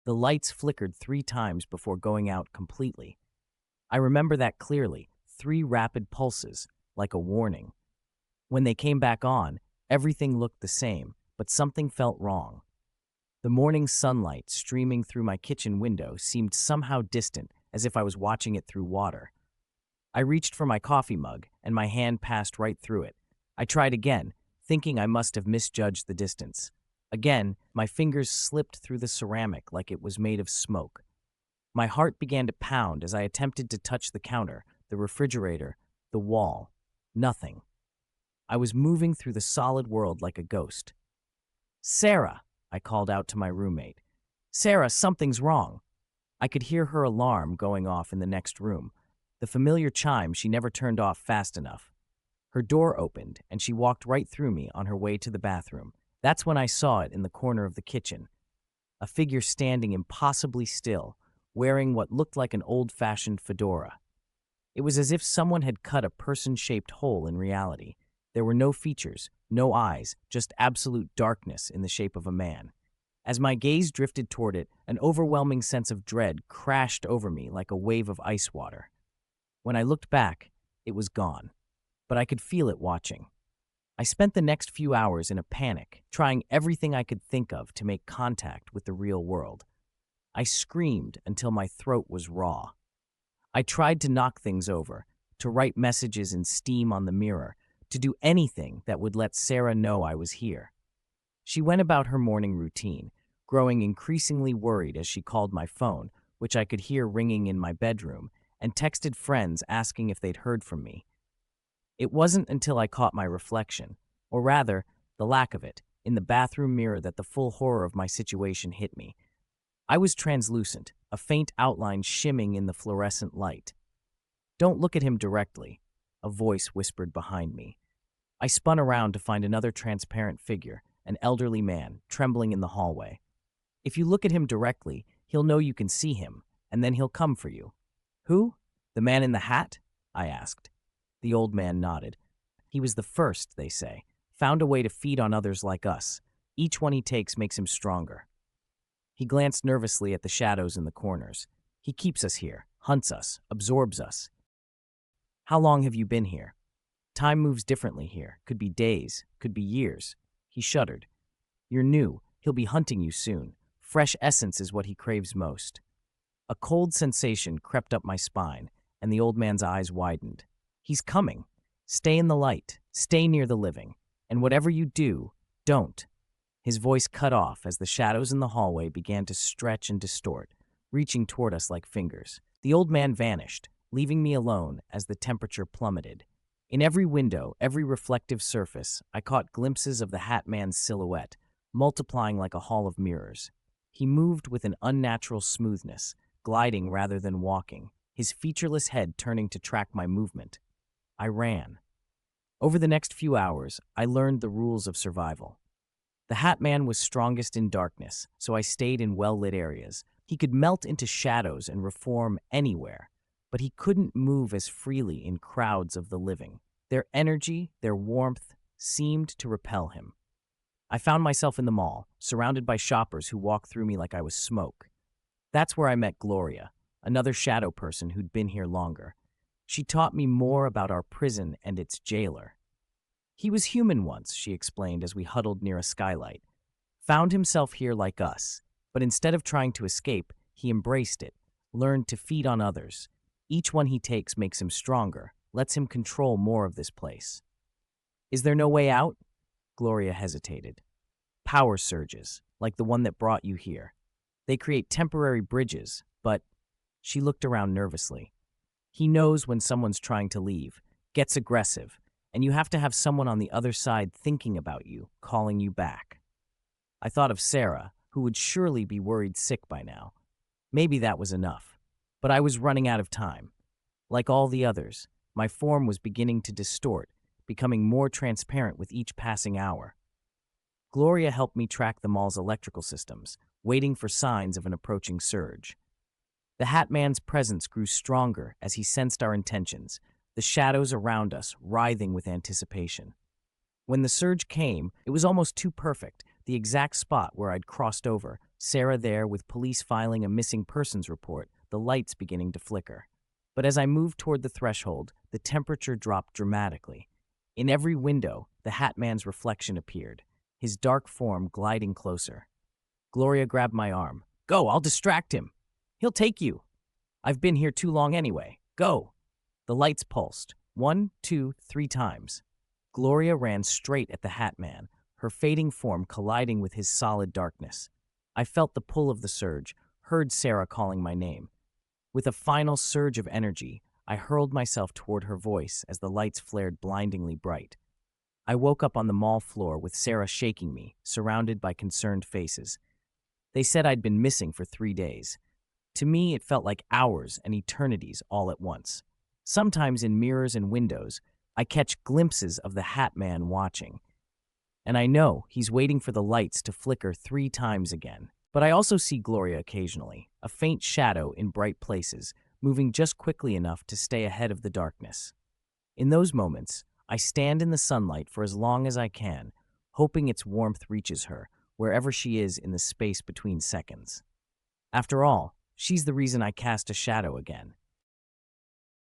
The lights flickered 3 times before going out completely. I remember that clearly, 3 rapid pulses, like a warning. When they came back on, everything looked the same, but something felt wrong. The morning sunlight streaming through my kitchen window seemed somehow distant, as if I was watching it through water. I reached for my coffee mug, and my hand passed right through it. I tried again, thinking I must have misjudged the distance. Again, my fingers slipped through the ceramic like it was made of smoke. My heart began to pound as I attempted to touch the counter, the refrigerator, the wall. Nothing. I was moving through the solid world like a ghost. "Sarah!" I called out to my roommate. "Sarah, something's wrong." I could hear her alarm going off in the next room, the familiar chime she never turned off fast enough. Her door opened, and she walked right through me on her way to the bathroom. That's when I saw it in the corner of the kitchen. A figure standing impossibly still, wearing what looked like an old-fashioned fedora. It was as if someone had cut a person-shaped hole in reality. There were no features, no eyes, just absolute darkness in the shape of a man. As my gaze drifted toward it, an overwhelming sense of dread crashed over me like a wave of ice water. When I looked back, it was gone, but I could feel it watching. I spent the next few hours in a panic, trying everything I could think of to make contact with the real world. I screamed until my throat was raw. I tried to knock things over, to write messages in steam on the mirror, to do anything that would let Sarah know I was here. She went about her morning routine, growing increasingly worried as she called my phone, which I could hear ringing in my bedroom, and texted friends asking if they'd heard from me. It wasn't until I caught my reflection, or rather, the lack of it, in the bathroom mirror that the full horror of my situation hit me. I was translucent, a faint outline shimming in the fluorescent light. "Don't look at him directly," a voice whispered behind me. I spun around to find another transparent figure, an elderly man, trembling in the hallway. "If you look at him directly, he'll know you can see him, and then he'll come for you." "Who? The man in the hat?" I asked. The old man nodded. "He was the first, they say. Found a way to feed on others like us. Each one he takes makes him stronger." He glanced nervously at the shadows in the corners. "He keeps us here, hunts us, absorbs us." "How long have you been here?" "Time moves differently here. Could be days, could be years." He shuddered. "You're new. He'll be hunting you soon. Fresh essence is what he craves most." A cold sensation crept up my spine, and the old man's eyes widened. "He's coming. Stay in the light. Stay near the living. And whatever you do, don't." His voice cut off as the shadows in the hallway began to stretch and distort, reaching toward us like fingers. The old man vanished, leaving me alone as the temperature plummeted. In every window, every reflective surface, I caught glimpses of the Hat Man's silhouette, multiplying like a hall of mirrors. He moved with an unnatural smoothness, gliding rather than walking, his featureless head turning to track my movement. I ran. Over the next few hours, I learned the rules of survival. The Hat Man was strongest in darkness, so I stayed in well-lit areas. He could melt into shadows and reform anywhere, but he couldn't move as freely in crowds of the living. Their energy, their warmth, seemed to repel him. I found myself in the mall, surrounded by shoppers who walked through me like I was smoke. That's where I met Gloria, another shadow person who'd been here longer. She taught me more about our prison and its jailer. "He was human once," she explained as we huddled near a skylight. "Found himself here like us, but instead of trying to escape, he embraced it, learned to feed on others. Each one he takes makes him stronger, lets him control more of this place." "Is there no way out?" Gloria hesitated. "Power surges, like the one that brought you here. They create temporary bridges, but—" She looked around nervously. "He knows when someone's trying to leave, gets aggressive, and you have to have someone on the other side thinking about you, calling you back." I thought of Sarah, who would surely be worried sick by now. Maybe that was enough, but I was running out of time. Like all the others, my form was beginning to distort, becoming more transparent with each passing hour. Gloria helped me track the mall's electrical systems, waiting for signs of an approaching surge. The Hat Man's presence grew stronger as he sensed our intentions, the shadows around us writhing with anticipation. When the surge came, it was almost too perfect, the exact spot where I'd crossed over, Sarah there with police filing a missing persons report, the lights beginning to flicker. But as I moved toward the threshold, the temperature dropped dramatically. In every window, the Hat Man's reflection appeared, his dark form gliding closer. Gloria grabbed my arm. Go, I'll distract him. He'll take you. I've been here too long anyway. Go. The lights pulsed. 1, 2, 3 times. Gloria ran straight at the Hat Man, her fading form colliding with his solid darkness. I felt the pull of the surge, heard Sarah calling my name. With a final surge of energy, I hurled myself toward her voice as the lights flared blindingly bright. I woke up on the mall floor with Sarah shaking me, surrounded by concerned faces. They said I'd been missing for 3 days. To me, it felt like hours and eternities all at once. Sometimes in mirrors and windows, I catch glimpses of the Hat Man watching. And I know he's waiting for the lights to flicker 3 times again. But I also see Gloria occasionally, a faint shadow in bright places, moving just quickly enough to stay ahead of the darkness. In those moments, I stand in the sunlight for as long as I can, hoping its warmth reaches her, wherever she is in the space between seconds. After all, she's the reason I cast a shadow again.